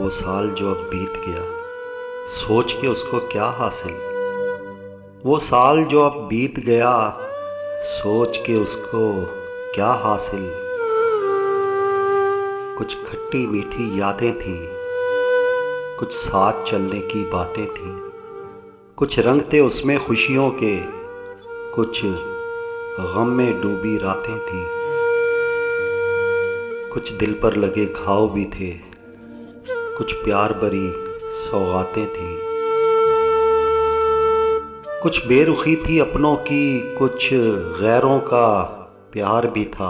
वो साल जो अब बीत गया, सोच के उसको क्या हासिल। वो साल जो अब बीत गया, सोच के उसको क्या हासिल। कुछ खट्टी मीठी यादें थीं, कुछ साथ चलने की बातें थीं, कुछ रंग थे उसमें खुशियों के, कुछ गम में डूबी रातें थीं। कुछ दिल पर लगे घाव भी थे, कुछ प्यार भरी सौगातें थीं। कुछ बेरुखी थी अपनों की, कुछ गैरों का प्यार भी था।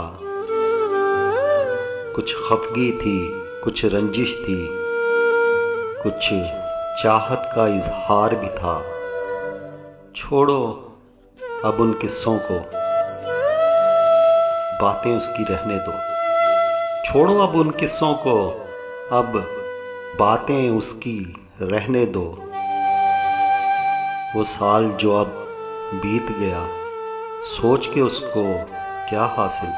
कुछ खफगी थी, कुछ रंजिश थी, कुछ चाहत का इजहार भी था। छोड़ो अब उन किस्सों को, बातें उसकी रहने दो। छोड़ो अब उन किस्सों को, अब बातें उसकी रहने दो। वो साल जो अब बीत गया, सोच के उसको क्या हासिल।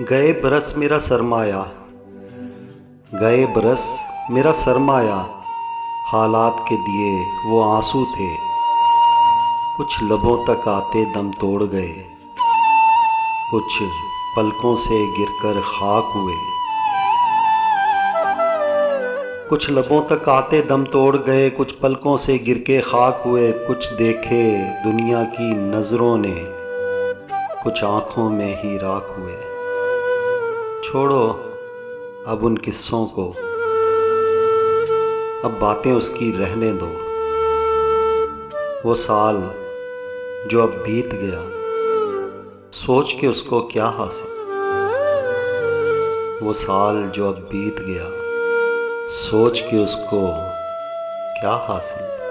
गए बरस मेरा सरमाया, गए बरस मेरा सरमाया, हालात के दिए वो आंसू थे। कुछ लबों तक आते दम तोड़ गए, कुछ पलकों से गिरकर खाक हुए। कुछ लबों तक आते दम तोड़ गए, कुछ पलकों से गिर के खाक हुए। कुछ देखे दुनिया की नजरों ने, कुछ आंखों में ही राख हुए। छोड़ो अब उन किस्सों को, अब बातें उसकी रहने दो। वो साल जो अब बीत गया, सोच के उसको क्या हासिल। वो साल जो अब बीत गया, सोच के उसको क्या हासिल।